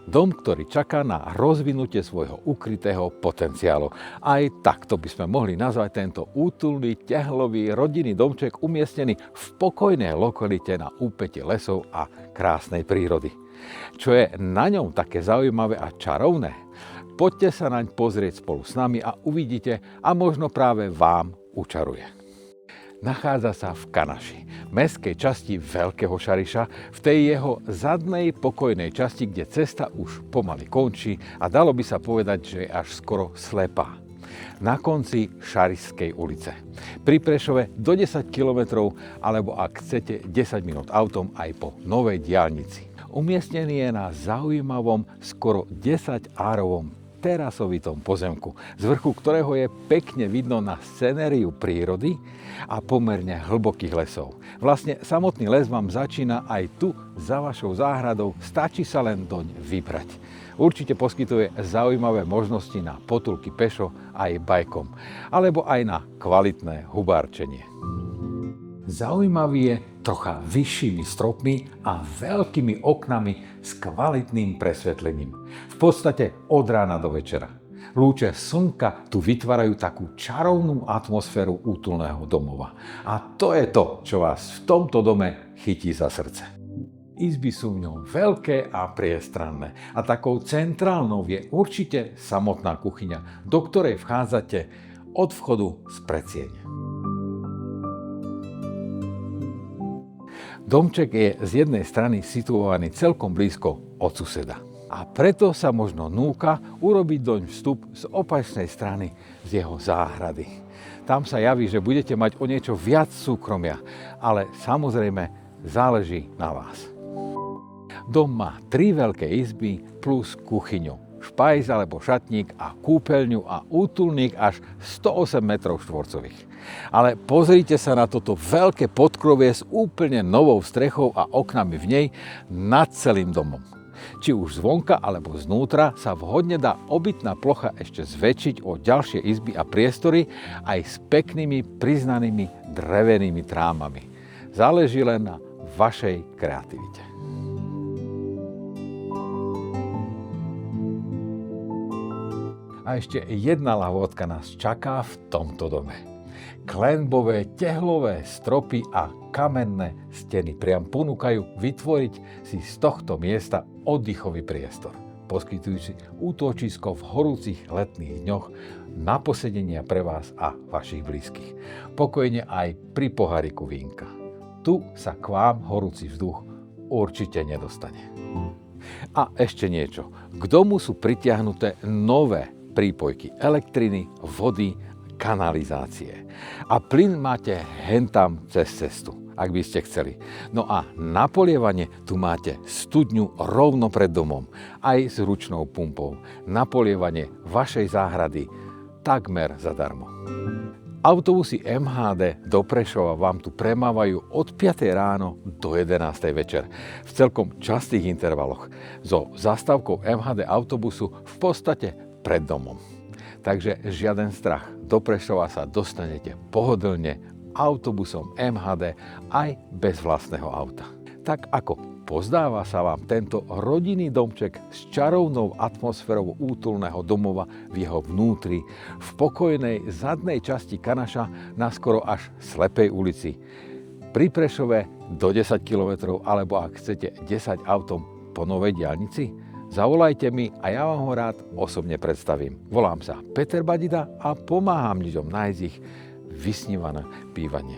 Dom, ktorý čaká na rozvinutie svojho ukrytého potenciálu. Aj takto by sme mohli nazvať tento útulný, tehlový rodinný domček umiestnený v pokojnej lokalite na úpete lesov a krásnej prírody. Čo je na ňom také zaujímavé a čarovné? Poďte sa naň pozrieť spolu s nami a uvidíte, a možno práve vám učaruje. Nachádza sa v Kanaši, mestskej časti Veľkého Šariša, v tej jeho zadnej pokojnej časti, kde cesta už pomaly končí a dalo by sa povedať, že je až skoro slepá. Na konci Šarišskej ulice. Pri Prešove do 10 km, alebo ak chcete 10 minút autom aj po novej diaľnici. Umiestnený je na zaujímavom, skoro 10-árovom terasovitom pozemku, z vrchu ktorého je pekne vidno na scenériu prírody a pomerne hlbokých lesov. Vlastne samotný les vám začína aj tu za vašou záhradou, stačí sa len doň vybrať. Určite poskytuje zaujímavé možnosti na potulky pešo aj bajkom, alebo aj na kvalitné hubárčenie. Zaujímavý je trocha vyššími stropmi a veľkými oknami s kvalitným presvetlením. V podstate od rána do večera. Lúče slnka tu vytvárajú takú čarovnú atmosféru útulného domova. A to je to, čo vás v tomto dome chytí za srdce. Izby sú v ňom veľké a priestranné. A takou centrálnou je určite samotná kuchyňa, do ktorej vchádzate od vchodu z predsieň. Domček je z jednej strany situovaný celkom blízko od suseda. A preto sa možno núka urobiť doň vstup z opačnej strany z jeho záhrady. Tam sa javí, že budete mať o niečo viac súkromia, ale samozrejme záleží na vás. Dom má 3 veľké izby plus kuchyňu, špajz alebo šatník a kúpeľňu a útulník až 108 m2. Ale pozrite sa na toto veľké podkrovie s úplne novou strechou a oknami v nej nad celým domom. Či už zvonka alebo znútra sa vhodne dá obytná plocha ešte zväčšiť o ďalšie izby a priestory aj s peknými priznanými drevenými trámami. Záleží len na vašej kreativite. A ešte jedna lahôdka nás čaká v tomto dome. Klenbové, tehlové stropy a kamenné steny priam ponúkajú vytvoriť si z tohto miesta oddychový priestor, poskytujúci útočisko v horúcich letných dňoch na posedenia pre vás a vašich blízkych. Pokojne aj pri poháriku vínka. Tu sa k vám horúci vzduch určite nedostane. A ešte niečo. K domu sú pritiahnuté nové prípojky elektriny, vody, kanalizácie. A plyn máte hentam cez cestu, ak by ste chceli. No a na polievanie tu máte studňu rovno pred domom, aj s ručnou pumpou. Na polievanie vašej záhrady takmer zadarmo. Autobusy MHD do Prešova vám tu premávajú od 5 ráno do 11 večer v celkom častých intervaloch so zastávkou MHD autobusu v podstate pred domom. Takže žiaden strach, do Prešova sa dostanete pohodlne autobusom MHD aj bez vlastného auta. Tak ako pozdáva sa vám tento rodinný domček s čarovnou atmosférou útulného domova v jeho vnútri, v pokojnej zadnej časti Kanaša na skoro až slepej ulici. Pri Prešove do 10 km, alebo ak chcete 10 autom po novej diaľnici? Zavolajte mi a ja vám ho rád osobne predstavím. Volám sa Peter Badida a pomáham ľuďom nájsť ich vysnívané bývanie.